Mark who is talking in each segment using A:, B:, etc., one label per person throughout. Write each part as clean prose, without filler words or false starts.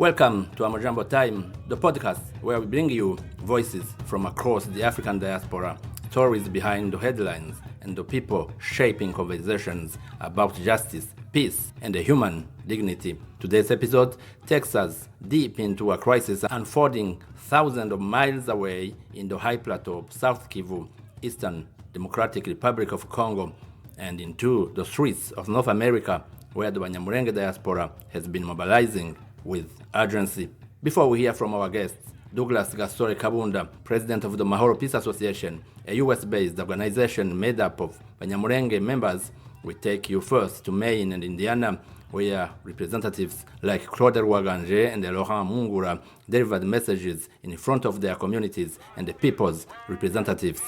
A: Welcome to Amjambo Time, the podcast where we bring you voices from across the African diaspora, stories behind the headlines, and the people shaping conversations about justice, peace, and the human dignity. Today's episode takes us deep into a crisis unfolding thousands of miles away in the high plateau of South Kivu, Eastern Democratic Republic of Congo, and into the streets of North America, where the Banyamulenge Diaspora has been mobilizing with urgency. Before we hear from our guests, Douglas Gasore Kabunda, president of the Mahoro Peace Association, a US-based organization made up of Banyamulenge members, we take you first to Maine and Indiana, where representatives like Claude Rwaganje and Laurent Mungura delivered messages in front of their communities and the people's representatives.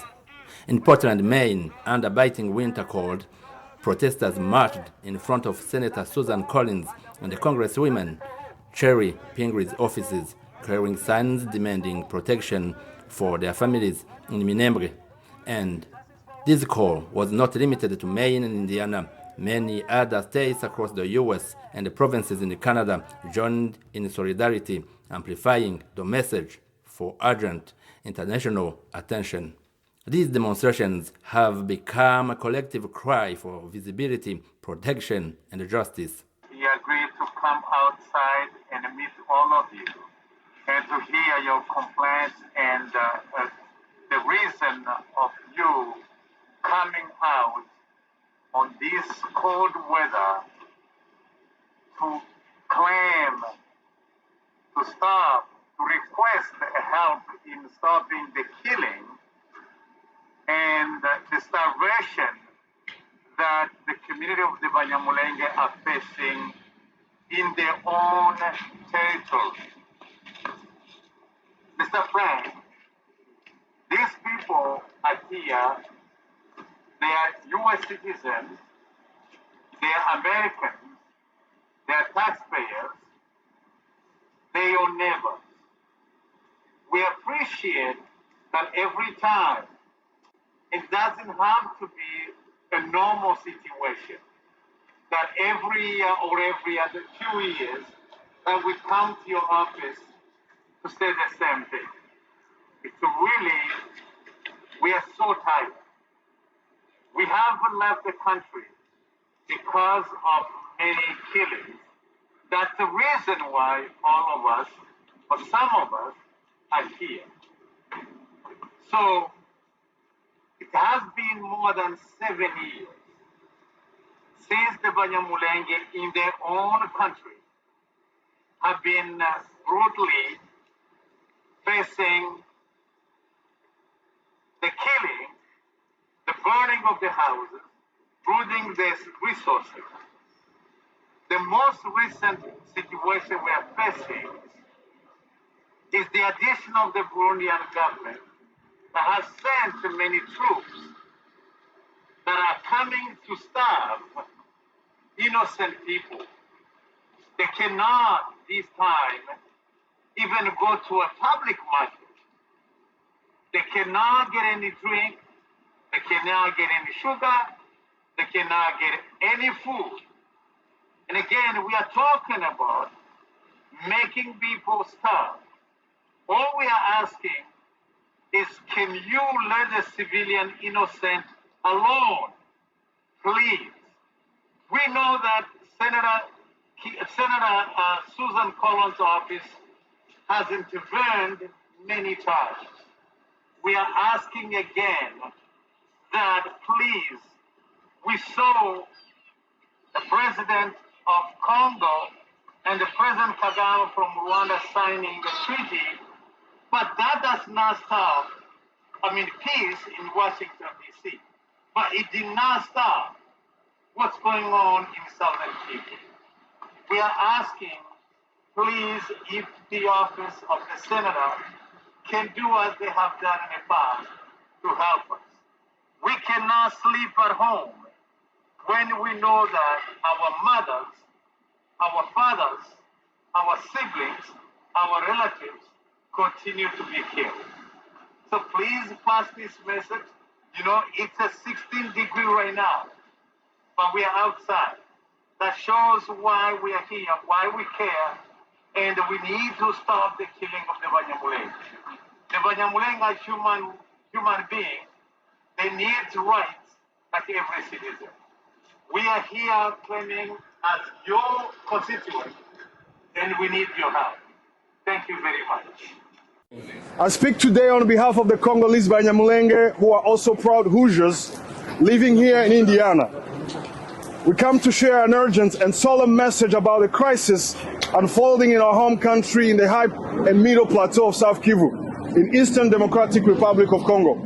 A: In Portland, Maine, under biting winter cold, protesters marched in front of Senator Susan Collins and the Congresswomen Cherry Pingree offices, carrying signs demanding protection for their families in Minembwe. And this call was not limited to Maine and Indiana. Many other states across the U.S. and the provinces in Canada joined in solidarity, amplifying the message for urgent international attention. These demonstrations have become a collective cry for visibility, protection, and justice.
B: We agreed to come outside and meet all of you and to hear your complaints and the reason of you coming out on this cold weather to claim, to stop, to request help in stopping the killing and the starvation that the community of the Banyamulenge are facing in their own territory. Mr. Frank, these people are here, they are US citizens, they are Americans, they are taxpayers, they are neighbors. We appreciate that every time, it doesn't have to be a normal situation, that every year or every other 2 years that we come to your office to say the same thing. It's really, we are so tired. We haven't left the country because of many killings. That's the reason why all of us, or some of us, are here. So, it has been more than 7 years since the Banyamulenge in their own country have been brutally facing the killing, the burning of the houses, looting the resources. The most recent situation we are facing is the addition of the Burundian government that has sent many troops that are coming to starve innocent people. They cannot this time even go to a public market. They cannot get any drink, they cannot get any sugar, they cannot get any food. And again, we are talking about making people starve. All we are asking is, can you let the civilian innocent alone, please? We know that Senator Susan Collins' office has intervened many times. We are asking again that please, we saw the president of Congo and the President Kagame from Rwanda signing the treaty, but that does not stop, peace in Washington, D.C. But it did not stop what's going on in Southern Kivu. We are asking, please, if the office of the senator can do as they have done in the past to help us. We cannot sleep at home when we know that our mothers, our fathers, our siblings, our relatives continue to be killed. So please pass this message. It's a 16-degree right now, but we are outside. That shows why we are here, why we care, and we need to stop the killing of the Banyamulenge. The Banyamulenge are human beings. They need rights like every citizen. We are here claiming as your constituents, and we need your help. Thank you very much.
C: I speak today on behalf of the Congolese Banyamulenge, who are also proud Hoosiers living here in Indiana. We come to share an urgent and solemn message about the crisis unfolding in our home country in the high and middle plateau of South Kivu, in Eastern Democratic Republic of Congo.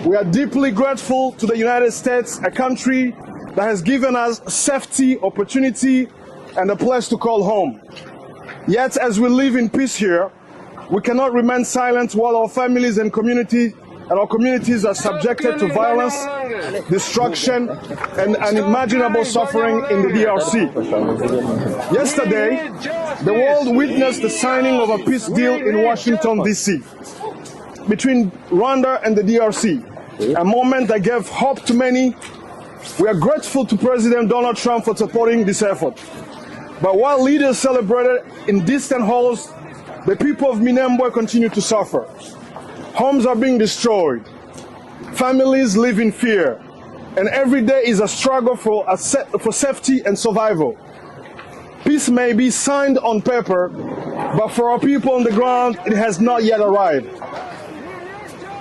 C: We are deeply grateful to the United States, a country that has given us safety, opportunity, and a place to call home. Yet, as we live in peace here, we cannot remain silent while our families and our communities are subjected to violence, destruction, and unimaginable suffering in the DRC. Yesterday, the world witnessed the signing of a peace deal in Washington, D.C. between Rwanda and the DRC, a moment that gave hope to many. We are grateful to President Donald Trump for supporting this effort. But while leaders celebrated in distant halls, the people of Minembwe continue to suffer. Homes are being destroyed. Families live in fear. And every day is a struggle for safety and survival. Peace may be signed on paper, but for our people on the ground, it has not yet arrived.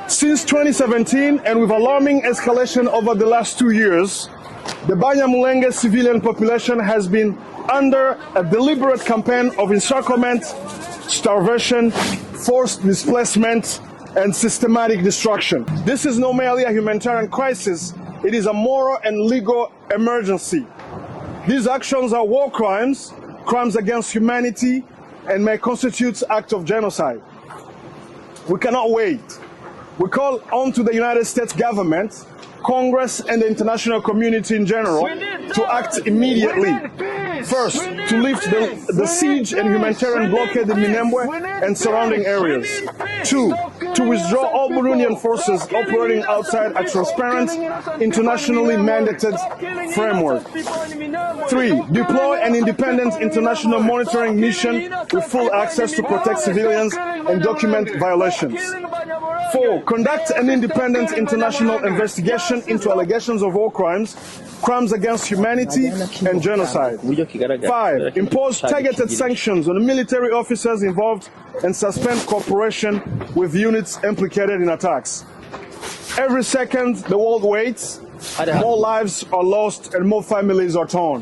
C: Since 2017, and with alarming escalation over the last 2 years, the Banyamulenge civilian population has been under a deliberate campaign of encirclement, starvation, forced displacement, and systematic destruction. This is not merely a humanitarian crisis, it is a moral and legal emergency. These actions are war crimes, crimes against humanity, and may constitute acts of genocide. We cannot wait. We call on to the United States government, Congress, and the international community in general to act immediately. First, to lift the siege and humanitarian blockade in Minembwe and surrounding areas. Two, to withdraw all Burundian forces operating outside a transparent, internationally mandated framework. Three, deploy an independent international monitoring mission with full access to protect civilians and document violations. Four, conduct an independent international investigation into allegations of war crimes, crimes against humanity, and genocide. Five, impose targeted sanctions on military officers involved and suspend cooperation with units implicated in attacks. Every second the world waits, more lives are lost and more families are torn.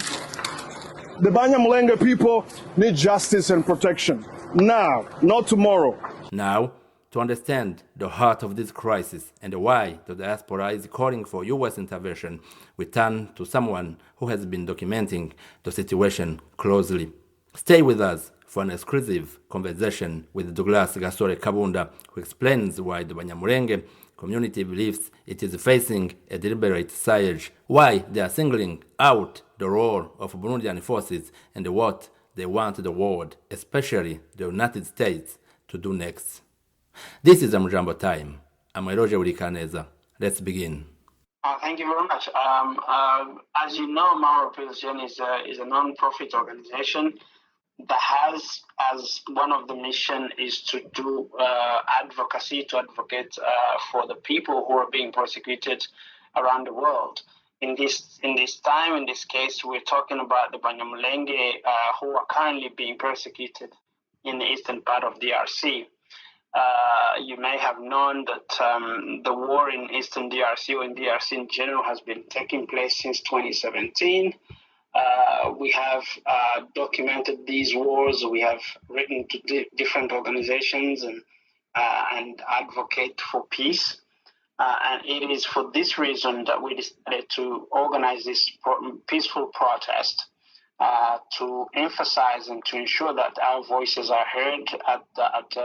C: The Banyamulenge people need justice and protection. Now, not tomorrow.
A: Now, to understand the heart of this crisis and why the diaspora is calling for U.S. intervention, we turn to someone who has been documenting the situation closely. Stay with us for an exclusive conversation with Douglas Gasore Kabunda, who explains why the Banyamulenge community believes it is facing a deliberate siege, why they are singling out the role of Burundian forces, and what they want the world, especially the United States, to do next. This is Amjambo Time. I'm Roger Urikaneza. Let's begin.
D: Thank you very much. As you know, Mahoro Peace Association is a non-profit organization that has as one of the mission is to do advocacy, to advocate for the people who are being persecuted around the world. In this time, in this case, we're talking about the Banyamulenge who are currently being persecuted in the eastern part of DRC. You may have known that the war in Eastern DRC or in DRC in general has been taking place since 2017. We have documented these wars. We have written to different organizations and advocate for peace. And it is for this reason that we decided to organize this peaceful protest to emphasize and to ensure that our voices are heard at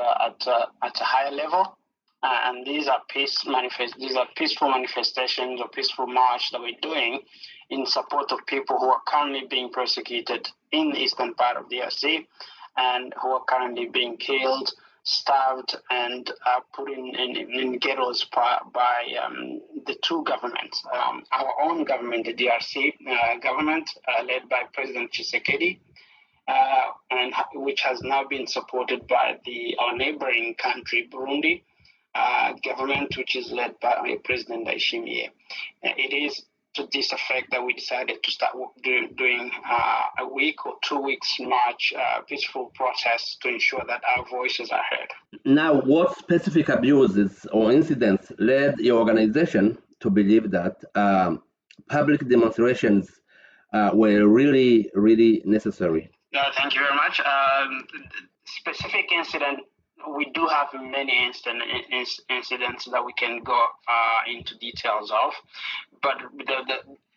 D: a higher level, and these are peaceful manifestations or peaceful march that we're doing in support of people who are currently being persecuted in the eastern part of DRC and who are currently being killed, starved, and put in ghettos by the two governments. Our own government, the DRC government, led by President Tshisekedi, and which has now been supported by our neighboring country, Burundi, government, which is led by President Ndayishimiye. It is to this effect that we decided to start doing a week or 2 weeks march, peaceful protests to ensure that our voices are heard.
A: Now, what specific abuses or incidents led your organization to believe that public demonstrations were really, really necessary?
D: Thank you very much. Specific incident, we do have many incidents that we can go into details of, but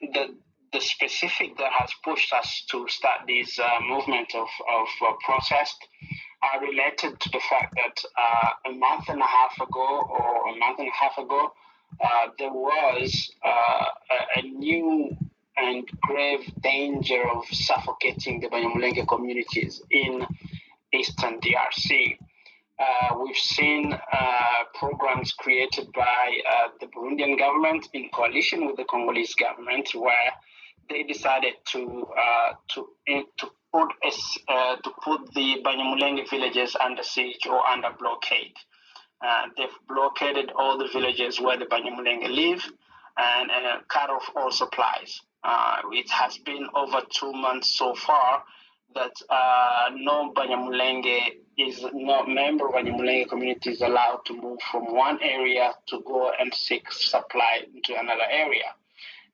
D: the specific that has pushed us to start this movement of protest are related to the fact that a month and a half ago, there was a new and grave danger of suffocating the Banyamulenge communities in eastern DRC. We've seen programs created by the Burundian government in coalition with the Congolese government, where they decided to put the Banyamulenge villages under siege or under blockade. They've blockaded all the villages where the Banyamulenge live and cut off all supplies. It has been over 2 months so far that no member of Banyamulenge community is allowed to move from one area to go and seek supply into another area.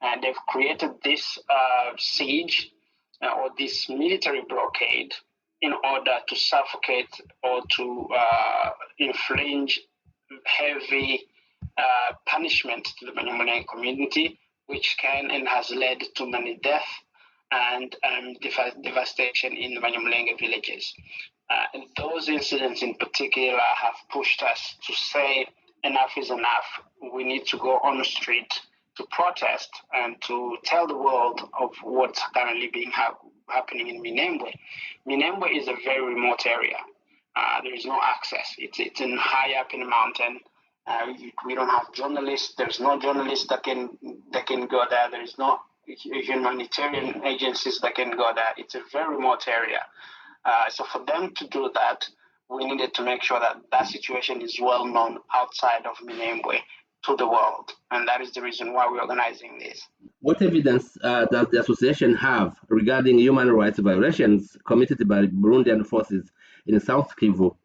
D: And they've created this siege or this military blockade in order to suffocate or to inflict heavy punishment to the Banyamulenge community, which can and has led to many deaths and devastation in the Banyamulenge villages. And those incidents in particular have pushed us to say enough is enough. We need to go on the street to protest and to tell the world of what's currently happening in Minembwe. Minembwe is a very remote area. There is no access. It's in high up in the mountain. We don't have journalists. There's no journalists that can go there. There is no humanitarian agencies that can go there. It's a very remote area. So for them to do that, we needed to make sure that that situation is well known outside of Minembwe to the world. And that is the reason why we're organizing this.
A: What evidence does the association have regarding human rights violations committed by Burundian forces in South Kivu?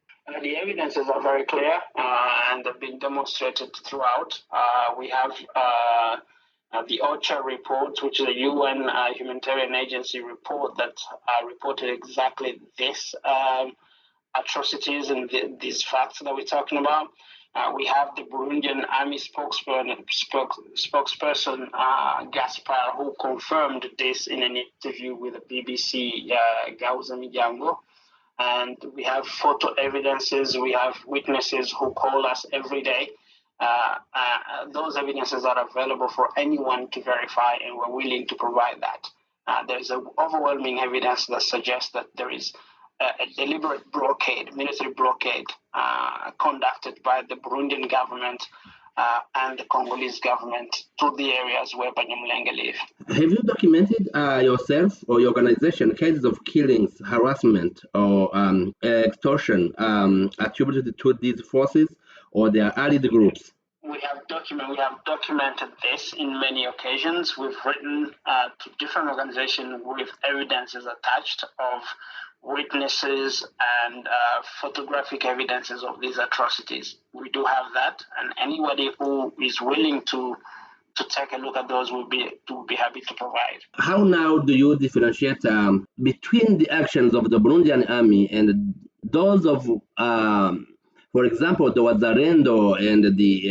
D: The evidences are very clear and have been demonstrated throughout. We have the OCHA report, which is a UN humanitarian agency report that reported exactly this atrocities and these facts that we're talking about. We have the Burundian army spokesperson Gaspar, who confirmed this in an interview with the BBC Amjambo. And we have photo evidences, we have witnesses who call us every day. Those evidences are available for anyone to verify, and we're willing to provide that. There's an overwhelming evidence that suggests that there is a deliberate blockade, military blockade, conducted by the Burundian government and the Congolese government to the areas where Banyamulenge live.
A: Have you documented yourself or your organization cases of killings, harassment, or extortion attributed to these forces or their allied groups?
D: We have documented this in many occasions. We've written to different organizations with evidences attached of witnesses and photographic evidences of these atrocities. We do have that, and anybody who is willing to take a look at those will be happy to provide.
A: How now do you differentiate between the actions of the Burundian army and those of, for example, the Wazalendo and the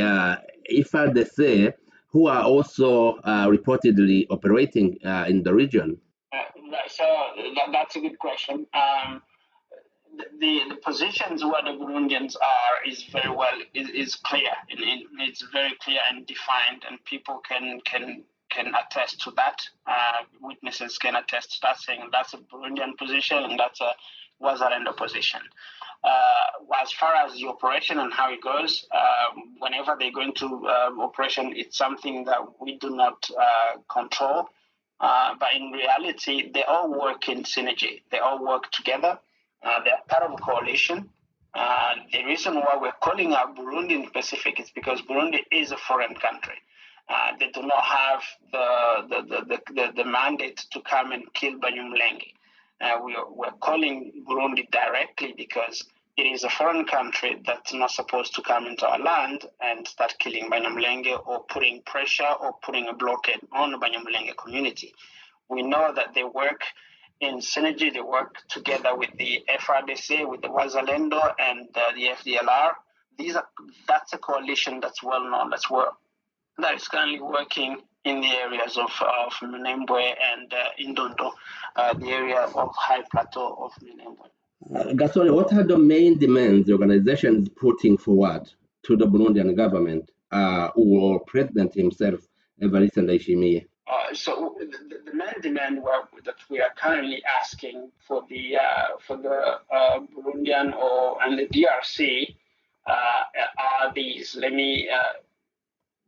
A: FARDC, who are also reportedly operating in the region?
D: So that's a good question. The positions where the Burundians are is very well is clear. It's very clear and defined, and people can attest to that. Witnesses can attest to that, saying that's a Burundian position and that's a Wazalendo position. As far as the operation and how it goes, whenever they go into operation, it's something that we do not control. But in reality, they all work in synergy. They all work together. They're part of a coalition. The reason why we're calling out Burundi in specific is because Burundi is a foreign country. They do not have the mandate to come and kill Banyamulenge. We're calling Burundi directly because it is a foreign country that's not supposed to come into our land and start killing Banyamulenge or putting pressure or putting a blockade on the Banyamulenge community. We know that they work in synergy. They work together with the FRDC, with the Wazalendo, and the FDLR. That's a coalition that's well known, that is currently working in the areas of Minembwe and Indondo, the area of high plateau of Minembwe.
A: Gasore, what are the main demands the organization is putting forward to the Burundian government or President himself, Evariste Ndayishimiye?
D: So the main demand that we are currently asking for the Burundian and the DRC are these. Let me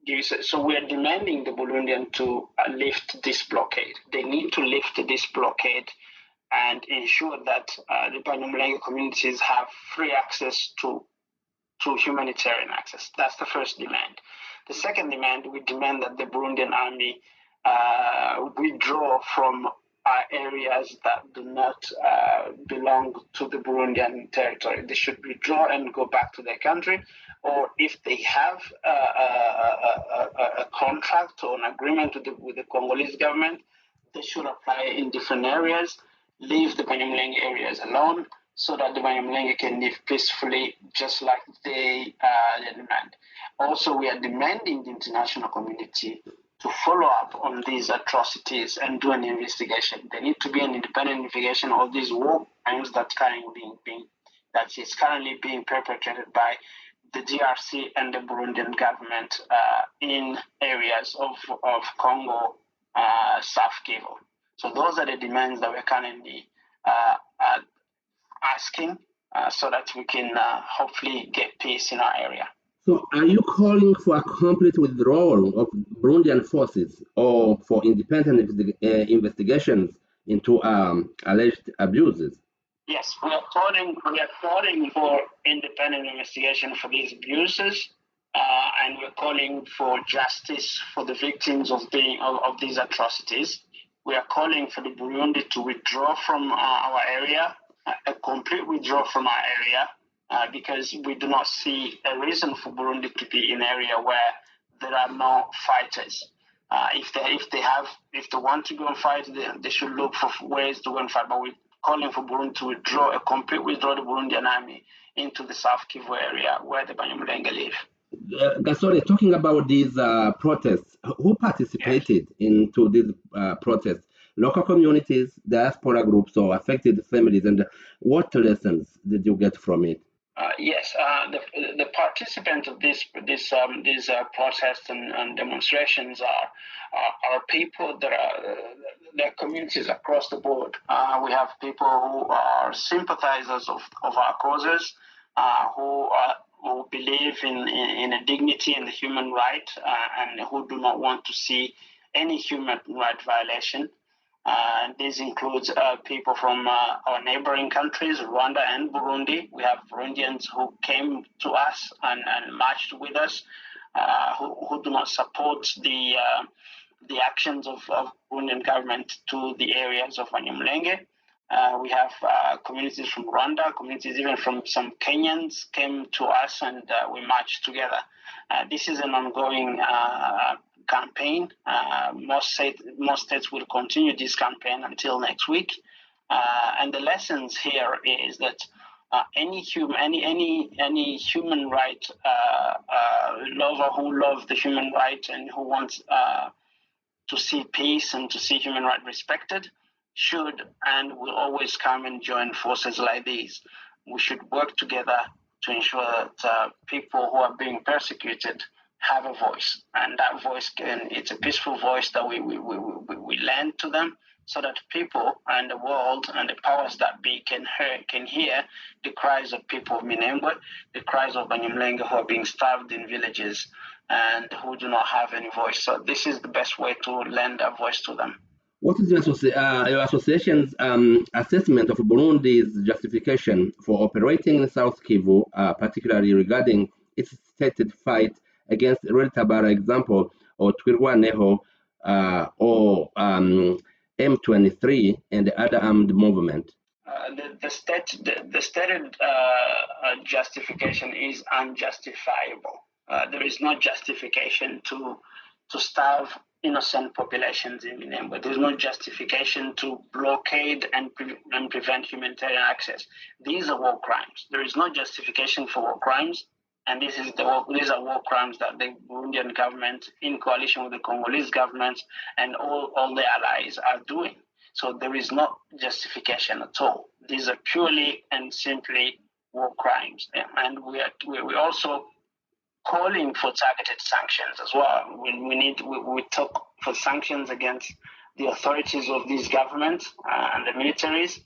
D: give you. So we are demanding the Burundian to lift this blockade. They need to lift this blockade and ensure that the Banyamulenge communities have free access to humanitarian access. That's the first demand. The second demand, we demand that the Burundian army withdraw from areas that do not belong to the Burundian territory. They should withdraw and go back to their country, or if they have a contract or an agreement with the Congolese government, they should apply in different areas, leave the Banyamulenge areas alone, so that the Banyamulenge can live peacefully, just like they demand. Also, we are demanding the international community to follow up on these atrocities and do an investigation. There needs to be an independent investigation of these war crimes that is currently being perpetrated by the DRC and the Burundian government in areas of Congo, South Kivu. So those are the demands that we're currently asking so that we can hopefully get peace in our area.
A: So are you calling for a complete withdrawal of Burundian forces or for independent investigations into alleged abuses?
D: Yes, we are calling for independent investigation for these abuses, and we're calling for justice for the victims of these atrocities. We are calling for the Burundi to withdraw from our area, a complete withdrawal from our area, because we do not see a reason for Burundi to be in an area where there are no fighters. If they want to go and fight, they should look for ways to go and fight. But we're calling for Burundi to withdraw the Burundian army into the South Kivu area where the Banyamulenge live.
A: Gasore, talking about these protests, who participated into these protests? Local communities, diaspora groups, or affected families, and what lessons did you get from it?
D: Yes, the participants of these protests and demonstrations are people that are communities across the board. We have people who are sympathizers of our causes, who believe in a dignity and the human right, and who do not want to see any human right violation. This includes people from our neighboring countries, Rwanda and Burundi. We have Burundians who came to us and marched with us, who do not support the actions of Burundian government to the areas of Banyamulenge. We have communities from Rwanda, communities even from some Kenyans came to us, and we marched together. This is an ongoing campaign. Most states will continue this campaign until next week. And the lessons here is that any human right lover who loves the human right and who wants to see peace and to see human right respected should and will always come and join forces like these. We should work together to ensure that people who are being persecuted have a voice, and that voice it's a peaceful voice that we lend to them, so that people and the world and the powers that be can hear the cries of people of Minembwe, the cries of Banyamulenge who are being starved in villages and who do not have any voice. So this is the best way to lend a voice to them.
A: What is your association's assessment of Burundi's justification for operating in South Kivu, particularly regarding its stated fight against Red Tabara example, or Twirwaneho, or M23 and the other armed movement?
D: The stated justification is unjustifiable. There is no justification to starve innocent populations in Minembwe. There is no justification to blockade and prevent humanitarian access. These are war crimes. There is no justification for war crimes, and these are war crimes that the Burundian government, in coalition with the Congolese government and all the allies, are doing. So there is no justification at all. These are purely and simply war crimes, and we're also calling for targeted sanctions as well. We talk for sanctions against the authorities of these governments and the militaries,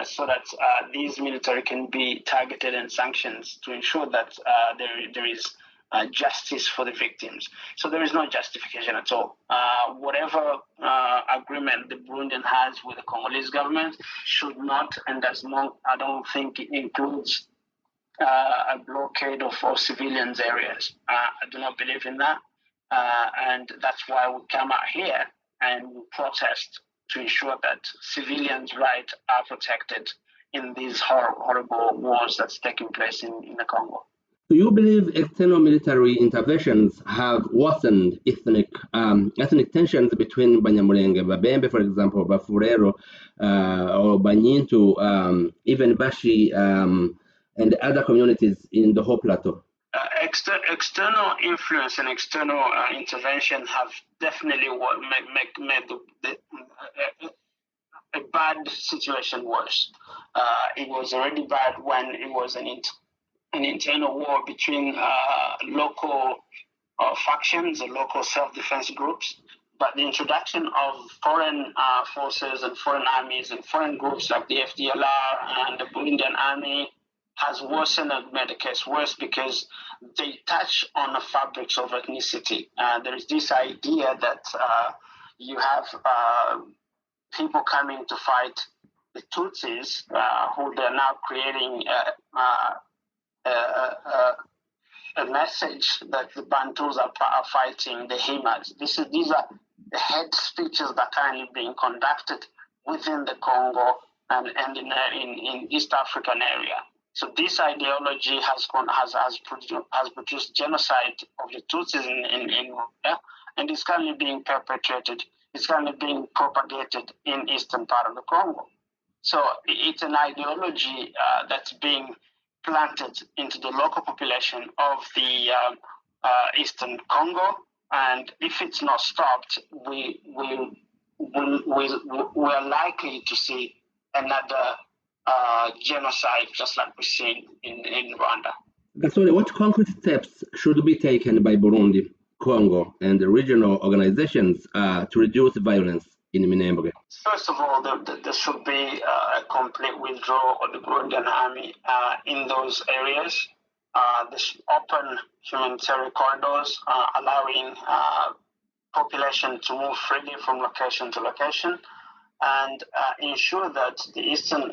D: so that these military can be targeted and sanctions to ensure that there is justice for the victims. So there is no justification at all. Whatever agreement the Burundian has with the Congolese government should not and does not, I don't think it includes a blockade of civilians areas. I do not believe in that. And that's why we come out here and we protest to ensure that civilians' rights are protected in these horrible wars that's taking place in the Congo.
A: Do you believe external military interventions have worsened ethnic tensions between Banyamulenge, Babembe, for example, Bafurero, or Banyintu, even Bashi, and other communities in the whole plateau?
D: External influence and external intervention have definitely made a bad situation worse. It was already bad when it was an internal war between local factions and local self-defense groups. But the introduction of foreign forces and foreign armies and foreign groups like the FDLR and the Burundian army has worsened and made the case worse because they touch on the fabrics of ethnicity. There is this idea that you have people coming to fight the Tutsis, who they're now creating a message that the Bantus are fighting the Himas. These are the hate speeches that are currently being conducted within the Congo and in East African area. So this ideology has produced genocide of the Tutsis in Rwanda, and it's currently being perpetrated. It's currently being propagated in eastern part of the Congo. So it's an ideology that's being planted into the local population of the eastern Congo, and if it's not stopped, we are likely to see another genocide, just like we've seen in Rwanda.
A: Gasore, what concrete steps should be taken by Burundi, Congo, and the regional organizations to reduce violence in Minembwe?
D: First of all, there should be a complete withdrawal of the Burundian army in those areas. They should open humanitarian corridors, allowing population to move freely from location to location, and ensure that the Eastern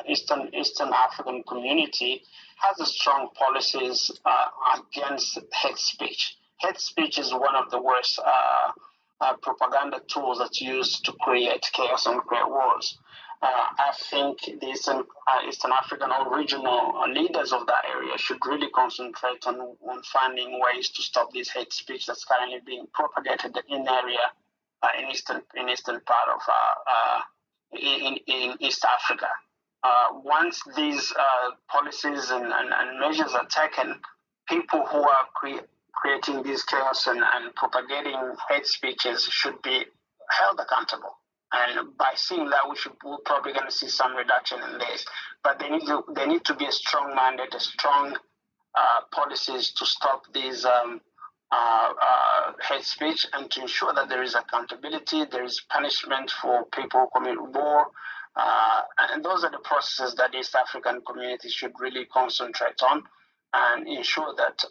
D: African community has a strong policies against hate speech. Hate speech is one of the worst propaganda tools that's used to create chaos and create wars. I think the Eastern African or regional leaders of that area should really concentrate on finding ways to stop this hate speech that's currently being propagated in area in eastern part of in East Africa. Once these policies and measures are taken, people who are creating this chaos and propagating hate speeches should be held accountable. And by seeing that, we're probably going to see some reduction in this. But they need to be a strong mandate, a strong policies to stop these hate speech and to ensure that there is accountability, there is punishment for people who commit war. And those are the processes that East African communities should really concentrate on and ensure that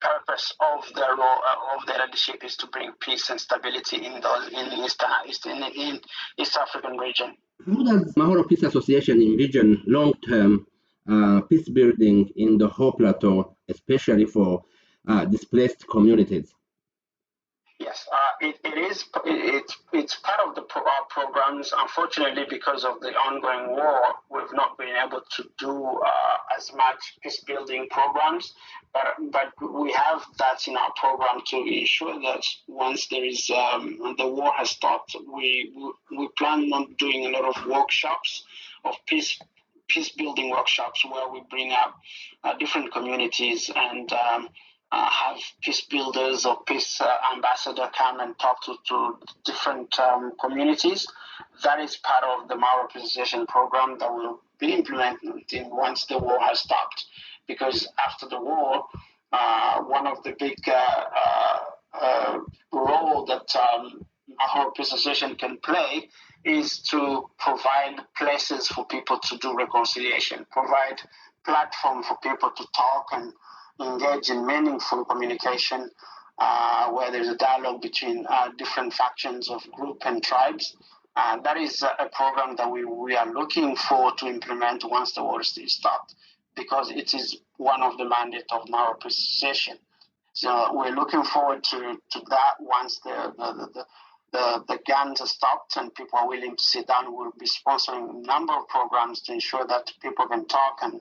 D: purpose of their role, of their leadership is to bring peace and stability in East African region.
A: How does Mahoro Peace Association envision long-term peace building in the whole plateau, especially for displaced communities?
D: Yes, it's part of the programs. Unfortunately, because of the ongoing war, we've not been able to do as much peace building programs. But we have that in our program to ensure that once there is the war has stopped, we plan on doing a lot of workshops of peace building workshops where we bring up different communities and have peace builders or peace ambassador come and talk to different communities. That is part of the Mahoro Peace Association program that will be implemented once the war has stopped. Because after the war, one of the big role that Mahoro Peace Association can play is to provide places for people to do reconciliation, provide platform for people to talk and engage in meaningful communication where there's a dialogue between different factions of group and tribes. That is a program that we are looking for to implement once the war is stopped, because it is one of the mandates of Mahoro Peace Association. So we're looking forward to that once the guns are stopped and people are willing to sit down. We'll be sponsoring a number of programs to ensure that people can talk and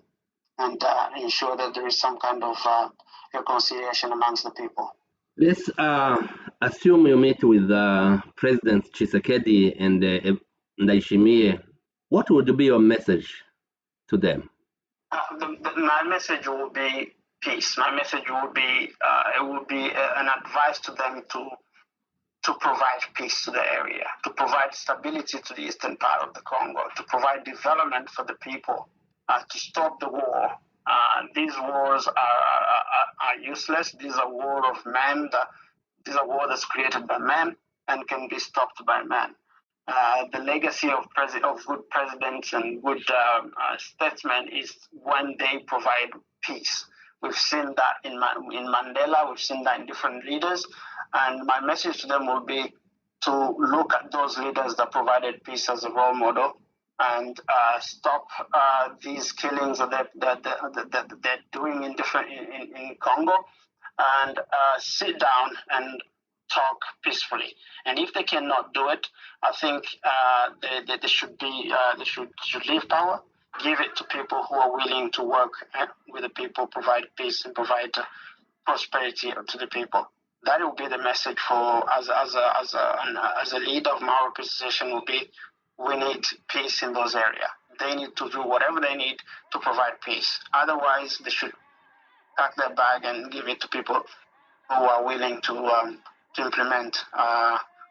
D: ensure that there is some kind of reconciliation amongst the people.
A: Let's assume you meet with President Tshisekedi and Ndayishimiye. What would be your message to them?
D: My message will be peace. My message will be an advice to them to provide peace to the area, to provide stability to the eastern part of the Congo, to provide development for the people, to stop the war. These wars are useless. These are war of men. These are war that's created by men and can be stopped by men. The legacy of good presidents and good statesmen is when they provide peace. We've seen that in Mandela. We've seen that in different leaders. And my message to them will be to look at those leaders that provided peace as a role model and stop these killings that they're doing in Congo, and sit down and talk peacefully. And if they cannot do it, I think they should leave power, give it to people who are willing to work with the people, provide peace and provide prosperity to the people. That will be the message for as a leader of Mahoro Peace Association will be. We need peace in those areas. They need to do whatever they need to provide peace. Otherwise, they should pack their bag and give it to people who are willing to implement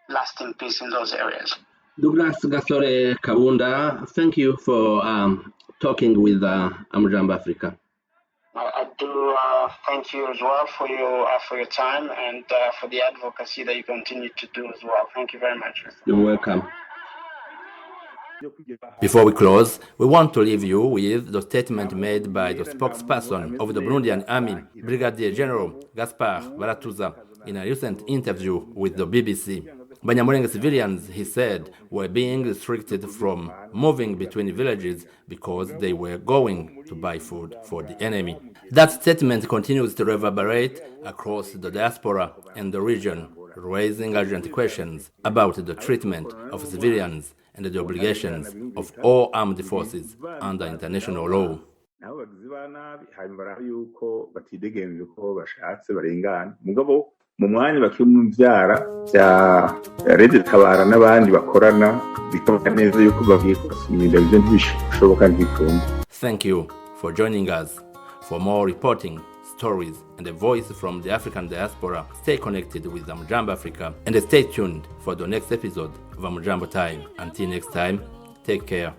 D: lasting peace in those areas.
A: Douglas Gasore Kabunda, thank you for talking with Amjambo Africa.
D: I do thank you as well for your time and for the advocacy that you continue to do as well. Thank you very much.
A: You're welcome. Before we close, we want to leave you with the statement made by the spokesperson of the Burundian Army, Brigadier General Gaspard Baratuza, in a recent interview with the BBC. Banyamulenge civilians, he said, were being restricted from moving between villages because they were going to buy food for the enemy. That statement continues to reverberate across the diaspora and the region, raising urgent questions about the treatment of civilians and the obligations of all armed forces under international law.
E: mu mwanya bakimubyara bya Red Tabara n'abandi bakorana bikaba neza yuko babikosumira ibyo ntibishoboka ntikunde.
A: Thank you for joining us. For more reporting, stories and a voice from the African diaspora, stay connected with Amjambo Africa and stay tuned for the next episode of Amjambo Time. Until next time, take care.